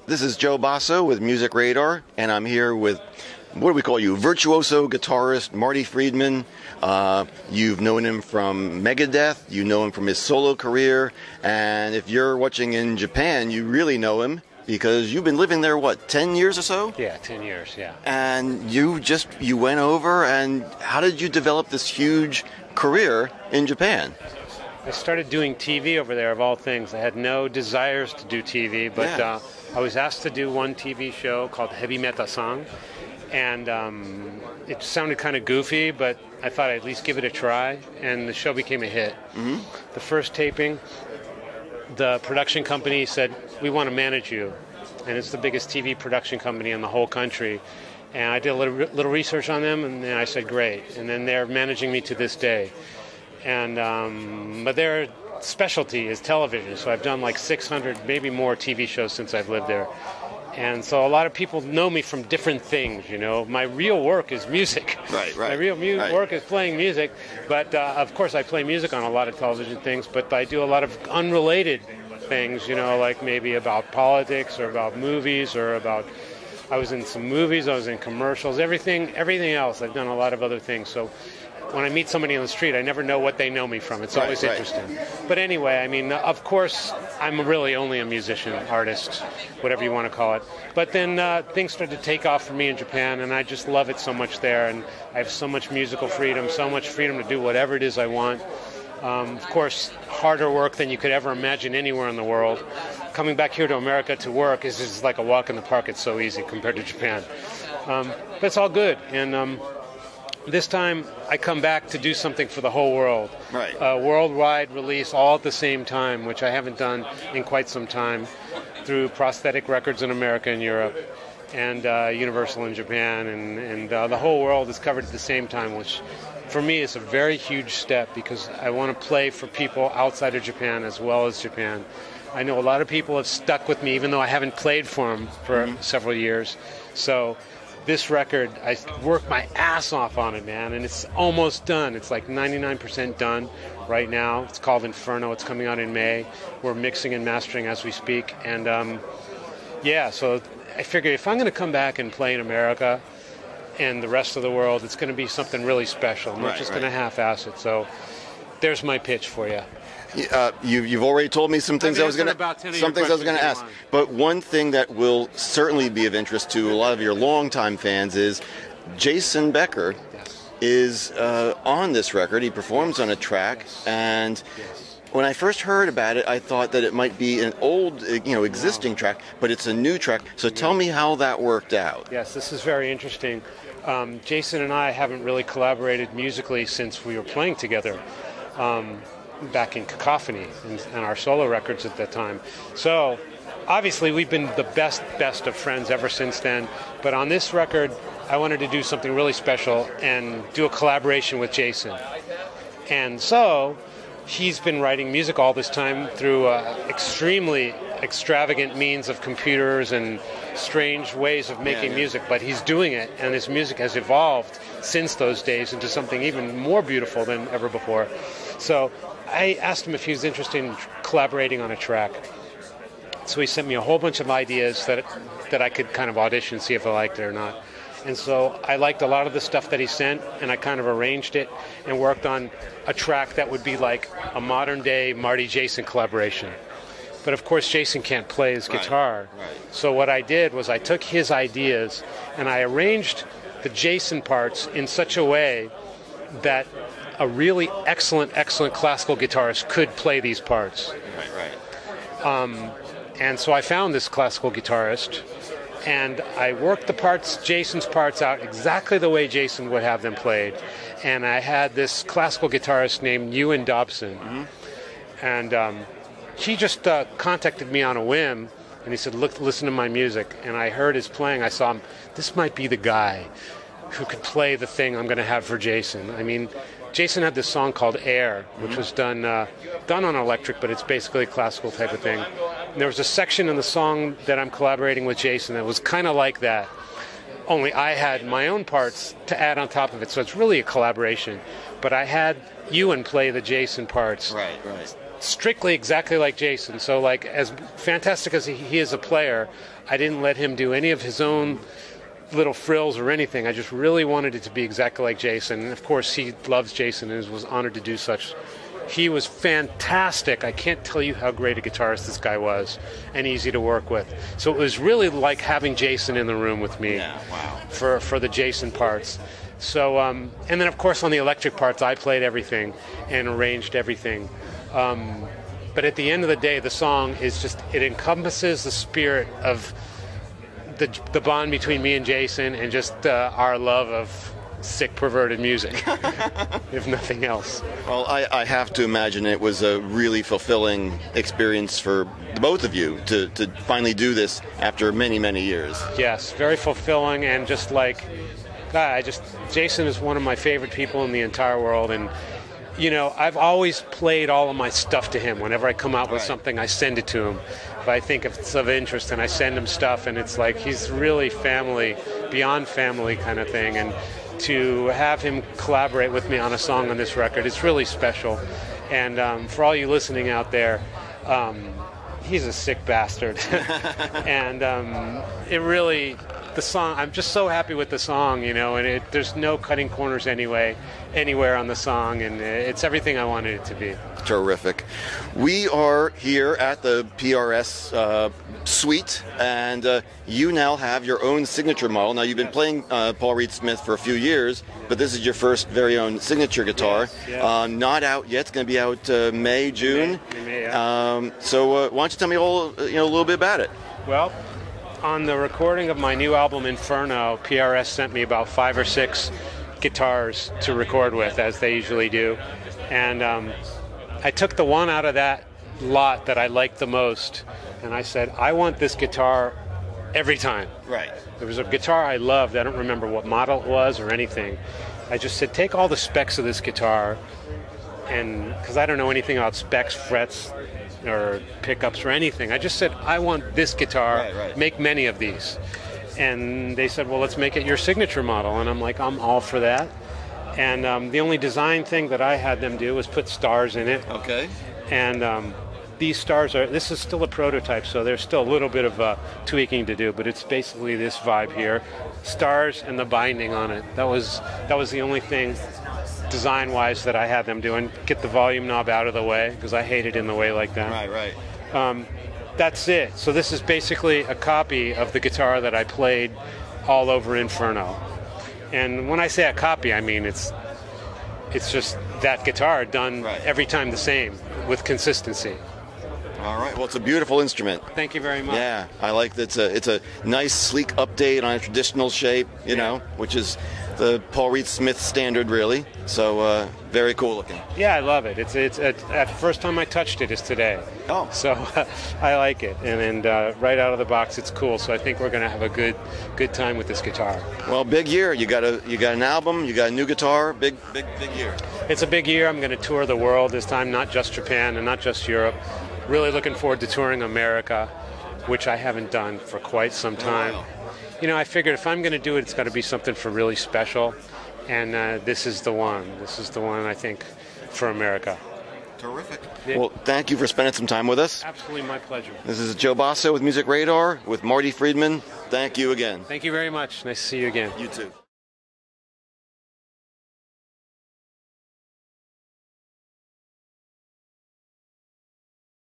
This is Joe Basso with MusicRadar, and I'm here with, what do we call you, virtuoso guitarist Marty Friedman. You've known him from Megadeth, you know him from his solo career, and if you're watching in Japan, you really know him because you've been living there, what, 10 years or so? Yeah, 10 years, yeah. And you went over, and how did you develop this huge career in Japan? I started doing TV over there, of all things. I had no desires to do TV, but I was asked to do one TV show called Heavy Metal Song, and it sounded kind of goofy, but I thought I'd at least give it a try, and the show became a hit. Mm-hmm. The first taping, the production company said, "We want to manage you," and it's the biggest TV production company in the whole country. And I did a little research on them, and then I said, "Great," and then they're managing me to this day. And but their specialty is television, so I've done like 600, maybe more TV shows since I've lived there. And so a lot of people know me from different things, you know. My real work is music. Right. My real work is playing music, but of course I play music on a lot of television things, but I do a lot of unrelated things, you know, like maybe about politics or about movies or about... I was in some movies, I was in commercials, everything else. I've done a lot of other things, so... When I meet somebody on the street, I never know what they know me from. It's always interesting. But anyway, I mean, of course, I'm really only a musician, artist, whatever you want to call it. But then things started to take off for me in Japan, and I just love it so much there. And I have so much musical freedom, so much freedom to do whatever it is I want. Of course, harder work than you could ever imagine anywhere in the world. Coming back here to America to work is just like a walk in the park. It's so easy compared to Japan. But it's all good. And... this time, I come back to do something for the whole world. Right. A worldwide release all at the same time, which I haven't done in quite some time, through Prosthetic Records in America and Europe, and Universal in Japan, and the whole world is covered at the same time, which for me is a very huge step because I want to play for people outside of Japan as well as Japan. I know a lot of people have stuck with me, even though I haven't played for them for several years. So... this record, I worked my ass off on it, man, and it's almost done. It's like 99% done right now. It's called Inferno. It's coming out in May. We're mixing and mastering as we speak. And, so I figured if I'm going to come back and play in America and the rest of the world, it's going to be something really special. I'm not just going to half-ass it. So there's my pitch for you. You've already told me some things I was going to ask. But one thing that will certainly be of interest to a lot of your longtime fans is Jason Becker is on this record. He performs on a track, and when I first heard about it, I thought that it might be an old, existing track, but it's a new track. So tell me how that worked out. Yes, this is very interesting. Jason and I haven't really collaborated musically since we were playing together. Back in Cacophony and our solo records at that time. So obviously we've been the best of friends ever since then. But on this record, I wanted to do something really special and do a collaboration with Jason. And so he's been writing music all this time through extremely extravagant means of computers and strange ways of making music, but he's doing it, and his music has evolved since those days into something even more beautiful than ever before. So I asked him if he was interested in collaborating on a track. So he sent me a whole bunch of ideas that I could kind of audition, see if I liked it or not. And so I liked a lot of the stuff that he sent, and I kind of arranged it and worked on a track that would be like a modern-day Marty-Jason collaboration. But of course, Jason can't play his guitar. Right. So what I did was I took his ideas, and I arranged the Jason parts in such a way that a really excellent classical guitarist could play these parts. And so I found this classical guitarist, and I worked Jason's parts out exactly the way Jason would have them played. And I had this classical guitarist named Ewan Dobson. Mm-hmm. And he just contacted me on a whim, and he said, "Look, listen to my music." And I heard his playing. I saw him. This might be the guy who could play the thing I'm going to have for Jason. I mean, Jason had this song called Air, which was done on electric, but it's basically a classical type of thing. And there was a section in the song that I'm collaborating with Jason that was kind of like that, only I had my own parts to add on top of it, so it's really a collaboration. But I had Ewan play the Jason parts. Right. strictly exactly like Jason. So like as fantastic as he is a player, I didn't let him do any of his own little frills or anything. I just really wanted it to be exactly like Jason. And of course he loves Jason and was honored to do such. He was fantastic. I can't tell you how great a guitarist this guy was, and easy to work with. So it was really like having Jason in the room with me. Yeah, wow. For the Jason parts. So and then of course on the electric parts I played everything and arranged everything. But at the end of the day, the song is just, it encompasses the spirit of the bond between me and Jason, and just our love of sick, perverted music, if nothing else. Well, I have to imagine it was a really fulfilling experience for both of you to finally do this after many, many years. Yes, very fulfilling, and just like, God, Jason is one of my favorite people in the entire world, and you know, I've always played all of my stuff to him. Whenever I come out with something, I send it to him. If I think it's of interest, and I send him stuff, and it's like he's really family, beyond family kind of thing. And to have him collaborate with me on a song on this record, it's really special. And for all you listening out there, he's a sick bastard. And it really, the song, I'm just so happy with the song, you know, and there's no cutting corners anywhere on the song, and it's everything I wanted it to be. Terrific. We are here at the PRS suite, and you now have your own signature model. Now, you've been playing Paul Reed Smith for a few years, but this is your first very own signature guitar. Yes. Not out yet. It's going to be out May, June. May, yeah. So why don't you tell me a little bit about it? Well, on the recording of my new album Inferno, PRS sent me about 5 or 6 guitars to record with, as they usually do. And I took the one out of that lot that I liked the most, and I said, I want this guitar every time. Right. There was a guitar I loved. I don't remember what model it was or anything. I just said, take all the specs of this guitar, and because I don't know anything about specs, frets, or pickups or anything. I just said, I want this guitar, make many of these. And they said, well, let's make it your signature model. And I'm like, I'm all for that. And the only design thing that I had them do was put stars in it. Okay. And these stars this is still a prototype, so there's still a little bit of tweaking to do, but it's basically this vibe here. Stars and the binding on it. That was the only thing design-wise that I had them do, and get the volume knob out of the way, because I hate it in the way like that. Right. That's it. So this is basically a copy of the guitar that I played all over Inferno. And when I say a copy, I mean it's just that guitar done every time the same, with consistency. All right. Well, it's a beautiful instrument. Thank you very much. Yeah, I like that. It's a nice, sleek update on a traditional shape, you know, which is the Paul Reed Smith standard, really. So very cool looking. Yeah, I love it. It's the first time I touched it is today. Oh. So I like it, and right out of the box, it's cool. So I think we're going to have a good time with this guitar. Well, big year. You got an album. You got a new guitar. Big year. It's a big year. I'm going to tour the world this time, not just Japan and not just Europe. Really looking forward to touring America, which I haven't done for quite some time. Wow. You know, I figured if I'm going to do it, it's got to be something for really special, and this is the one. This is the one, I think, for America. Terrific. Yeah. Well, thank you for spending some time with us. Absolutely, my pleasure. This is Joe Basso with MusicRadar with Marty Friedman. Thank you again. Thank you very much. Nice to see you again. You too.